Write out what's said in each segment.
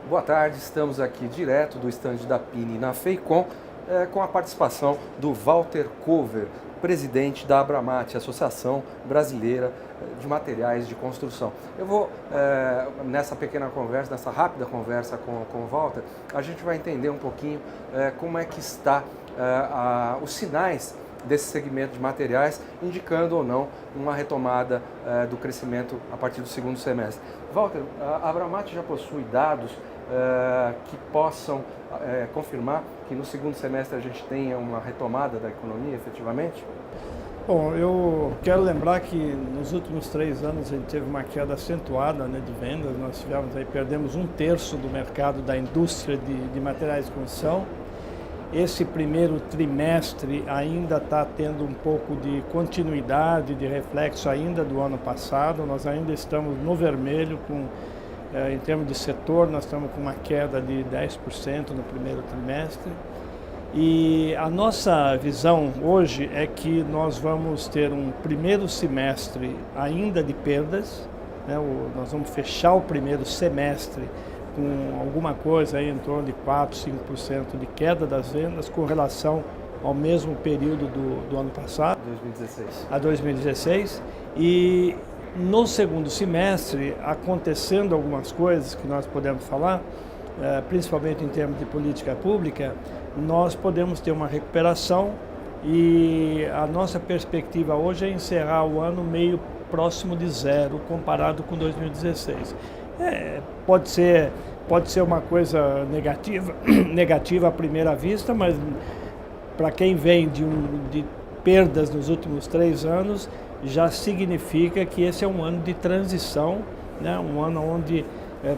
Boa tarde, estamos aqui direto do estande da Pini na FEICOM, com a participação do Walter Cover, presidente da Abramate, Associação Brasileira de Materiais de Construção. Eu vou, nessa pequena conversa, nessa rápida conversa com o Walter, a gente vai entender um pouquinho como é que está os sinais desse segmento de materiais, indicando ou não uma retomada do crescimento a partir do segundo semestre. Walter, a Abramate já possui dados que possam confirmar que no segundo semestre a gente tenha uma retomada da economia efetivamente? Bom, eu quero lembrar que nos últimos 3 anos a gente teve uma queda acentuada, né, de vendas. Nós perdemos 1/3 do mercado da indústria de materiais de construção. Esse primeiro trimestre ainda está tendo um pouco de continuidade, de reflexo ainda do ano passado. Nós ainda estamos no vermelho, em termos de setor, nós estamos com uma queda de 10% no primeiro trimestre. E a nossa visão hoje é que nós vamos ter um primeiro semestre ainda de perdas, né? Nós vamos fechar o primeiro semestre com alguma coisa aí em torno de 4, 5% de queda das vendas com relação ao mesmo período do ano passado, 2016. E no segundo semestre, acontecendo algumas coisas que nós podemos falar, principalmente em termos de política pública, nós podemos ter uma recuperação e a nossa perspectiva hoje é encerrar o ano meio próximo de zero comparado com 2016. Pode ser uma coisa negativa à primeira vista, mas para quem vem de perdas nos últimos 3 anos, já significa que esse é um ano de transição, né? Um ano onde,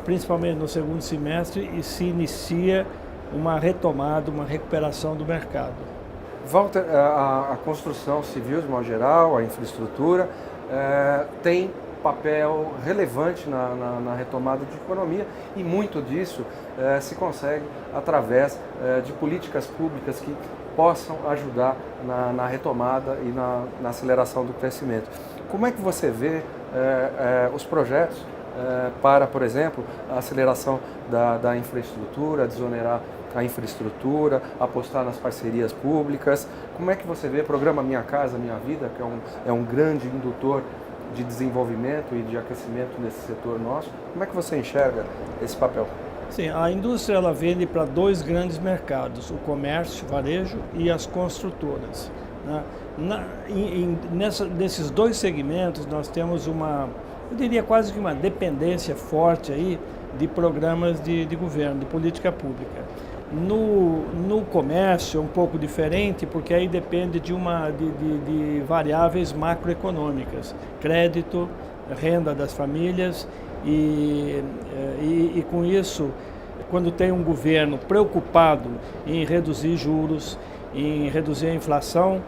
principalmente no segundo semestre, se inicia uma retomada, uma recuperação do mercado. Walter, a construção civil, de modo geral, a infraestrutura, tem papel relevante na retomada de economia e muito disso se consegue através de políticas públicas que possam ajudar na retomada e na aceleração do crescimento. Como é que você vê os projetos para, por exemplo, a aceleração da infraestrutura, desonerar a infraestrutura, apostar nas parcerias públicas? Como é que você vê o programa Minha Casa Minha Vida, que é um grande indutor de desenvolvimento e de aquecimento nesse setor nosso? Como é que você enxerga esse papel? Sim, a indústria ela vende para 2 grandes mercados, o comércio, varejo e as construtoras, né? Nesses 2 segmentos nós temos eu diria quase que uma dependência forte aí de programas de governo, de política pública. No comércio é um pouco diferente, porque aí depende de variáveis macroeconômicas, crédito, renda das famílias e com isso, quando tem um governo preocupado em reduzir juros, em reduzir a inflação,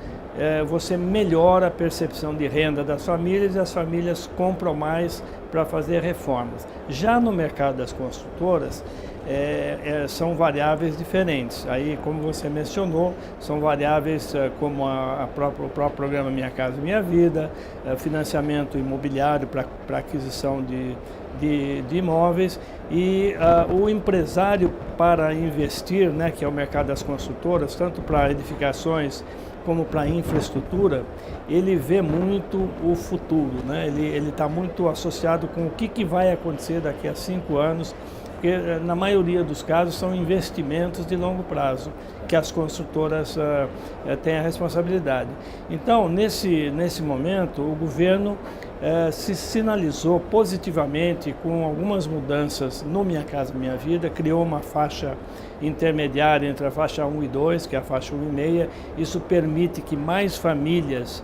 você melhora a percepção de renda das famílias e as famílias compram mais para fazer reformas. Já no mercado das construtoras, são variáveis diferentes. Aí, como você mencionou, são variáveis como o próprio programa Minha Casa Minha Vida, financiamento imobiliário para aquisição de imóveis e o empresário para investir, né, que é o mercado das construtoras, tanto para edificações como para infraestrutura, ele vê muito o futuro, né? Ele está muito associado com o que vai acontecer daqui a 5 anos, porque na maioria dos casos são investimentos de longo prazo que as construtoras têm a responsabilidade. Então, nesse momento, o governo se sinalizou positivamente com algumas mudanças no Minha Casa Minha Vida, criou uma faixa intermediária entre a faixa 1 e 2, que é a faixa 1,5. Isso permite que mais famílias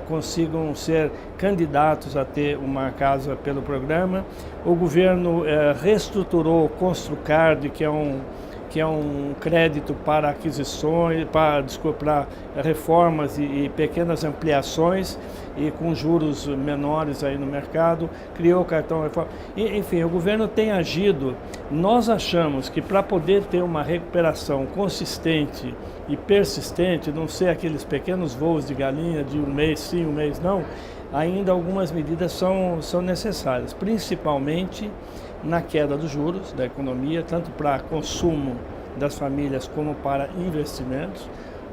consigam ser candidatos a ter uma casa pelo programa. O governo reestruturou o Construcard, que é um crédito para aquisições, para reformas e pequenas ampliações e com juros menores aí no mercado, criou o cartão reforma. Enfim, o governo tem agido. Nós achamos que para poder ter uma recuperação consistente e persistente, não ser aqueles pequenos voos de galinha de 1 mês sim, 1 mês não, ainda algumas medidas são necessárias, principalmente na queda dos juros da economia, tanto para consumo das famílias como para investimentos.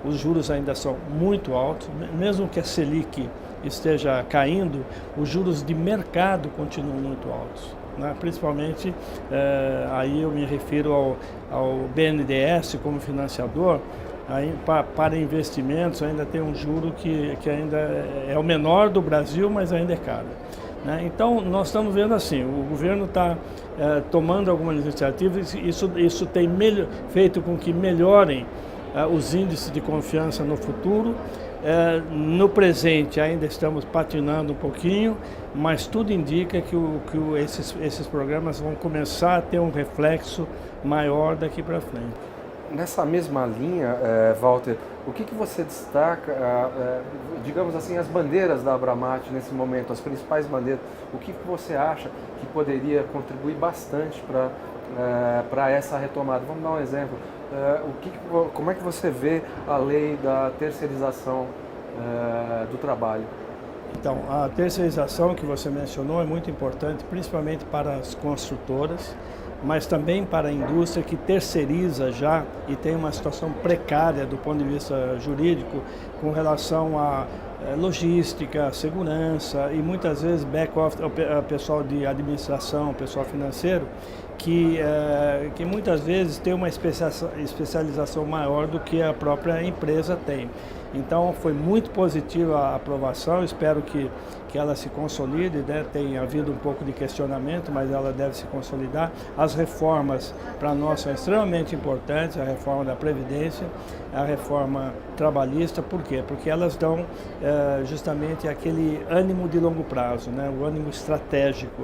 Os juros ainda são muito altos, mesmo que a Selic esteja caindo, os juros de mercado continuam muito altos, né? Principalmente, aí eu me refiro ao BNDES como financiador. Aí, para investimentos ainda tem um juro que ainda é o menor do Brasil, mas ainda é caro, né? Então nós estamos vendo assim, o governo está tomando algumas iniciativas, isso tem feito com que melhorem os índices de confiança no futuro. No presente ainda estamos patinando um pouquinho, mas tudo indica que esses programas vão começar a ter um reflexo maior daqui para frente. Nessa mesma linha, Walter, o que você destaca, digamos assim, as bandeiras da Abramate nesse momento, as principais bandeiras, o que você acha que poderia contribuir bastante para essa retomada? Vamos dar um exemplo. Como é que você vê a lei da terceirização do trabalho? Então, a terceirização que você mencionou é muito importante, principalmente para as construtoras, mas também para a indústria que terceiriza já e tem uma situação precária do ponto de vista jurídico com relação a logística, segurança e muitas vezes back-office, pessoal de administração, pessoal financeiro, que muitas vezes tem uma especialização maior do que a própria empresa tem. Então foi muito positiva a aprovação, espero que ela se consolide, né? Tem havido um pouco de questionamento, mas ela deve se consolidar. As reformas para nós são extremamente importantes, a reforma da Previdência, a reforma trabalhista, por quê? Porque elas dão justamente aquele ânimo de longo prazo, né? O ânimo estratégico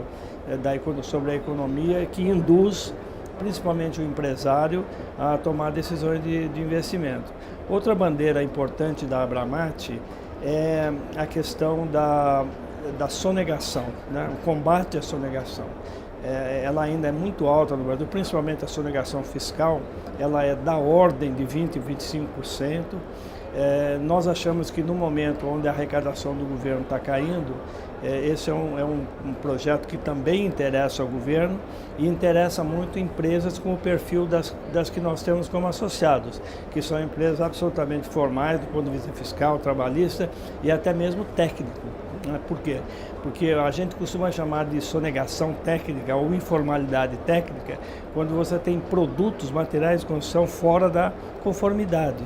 sobre a economia que induz principalmente o empresário a tomar decisões de investimento. Outra bandeira importante da Abramate é a questão da sonegação, né? O combate à sonegação. Ela ainda é muito alta no Brasil, principalmente a sonegação fiscal, ela é da ordem de 20% a 25%. Nós achamos que no momento onde a arrecadação do governo está caindo, esse é um projeto que também interessa ao governo e interessa muito empresas com o perfil das que nós temos como associados, que são empresas absolutamente formais do ponto de vista fiscal, trabalhista e até mesmo técnico. Por quê? Porque a gente costuma chamar de sonegação técnica ou informalidade técnica quando você tem produtos, materiais de construção fora da conformidade,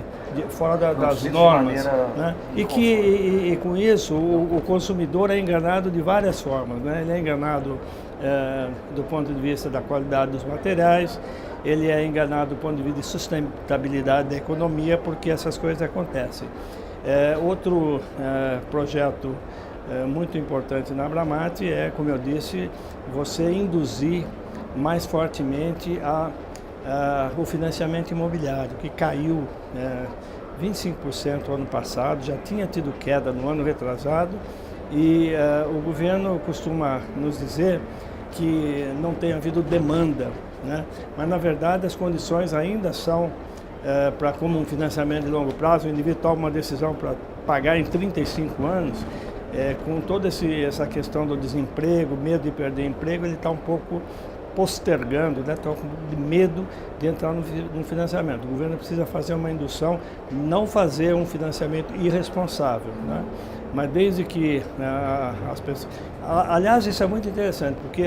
fora das normas, né? E com isso o consumidor é enganado de várias formas, né? Ele é enganado do ponto de vista da qualidade dos materiais, ele é enganado do ponto de vista de sustentabilidade da economia, porque essas coisas acontecem. Outro projeto muito importante na Abramate como eu disse, você induzir mais fortemente o financiamento imobiliário, que caiu 25% no ano passado, já tinha tido queda no ano retrasado, e o governo costuma nos dizer que não tem havido demanda, né? Mas na verdade as condições ainda são para como um financiamento de longo prazo, o indivíduo toma uma decisão para pagar em 35 anos, com toda essa questão do desemprego, medo de perder emprego, ele está um pouco postergando, né? Está com medo de entrar no financiamento. O governo precisa fazer uma indução, não fazer um financiamento irresponsável, né? Mas desde que as pessoas... Aliás, isso é muito interessante, porque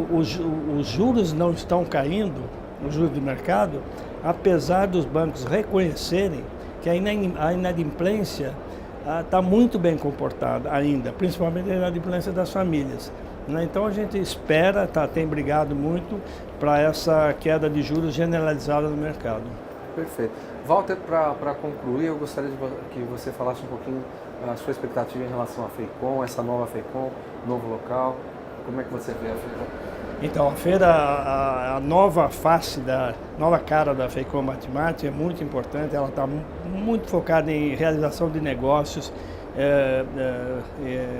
os juros não estão caindo, os juros de mercado, apesar dos bancos reconhecerem que a inadimplência está muito bem comportada ainda, principalmente a inadimplência das famílias, né? Então a gente espera, tem brigado muito para essa queda de juros generalizada no mercado. Perfeito. Walter, para concluir, eu gostaria que você falasse um pouquinho a sua expectativa em relação à FEICOM, essa nova FEICOM, novo local. Como é que você vê a feira? Então, a feira, a nova face, nova cara da FEICOM Abramate é muito importante, ela está muito focada em realização de negócios,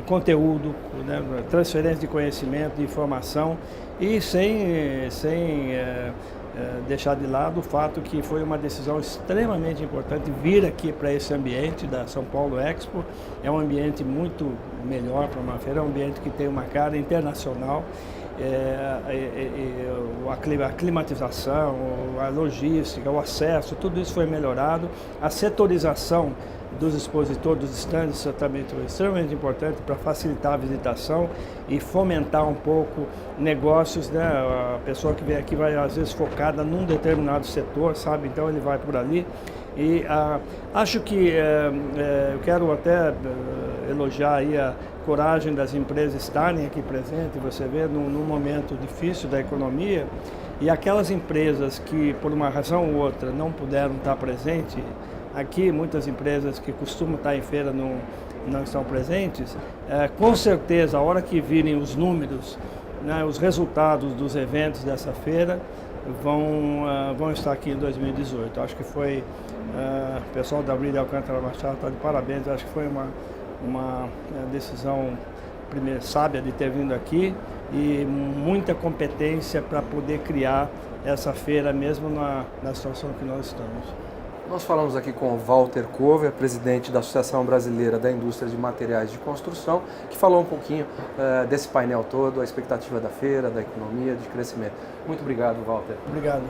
conteúdo, né, transferência de conhecimento, de informação e sem deixar de lado o fato que foi uma decisão extremamente importante vir aqui para esse ambiente da São Paulo Expo. É um ambiente muito melhor para uma feira, é um ambiente que tem uma cara internacional a climatização, a logística, o acesso, tudo isso foi melhorado. A setorização dos expositores, dos stands, isso também foi extremamente importante para facilitar a visitação e fomentar um pouco negócios, né? A pessoa que vem aqui vai às vezes focada num determinado setor, sabe? Então ele vai por ali. E acho que eu quero até elogiar aí a coragem das empresas estarem aqui presentes, você vê, num momento difícil da economia, e aquelas empresas que por uma razão ou outra não puderam estar presentes, aqui muitas empresas que costumam estar em feira não estão presentes, com certeza a hora que virem os números, né, os resultados dos eventos dessa feira, vão estar aqui em 2018. Acho que foi, o pessoal da Abril de Alcântara Machado está de parabéns, acho que foi uma decisão primeiro, sábia de ter vindo aqui e muita competência para poder criar essa feira mesmo na situação que nós estamos. Nós falamos aqui com o Walter Cover, presidente da Associação Brasileira da Indústria de Materiais de Construção, que falou um pouquinho desse painel todo, a expectativa da feira, da economia, de crescimento. Muito obrigado, Walter. Obrigado.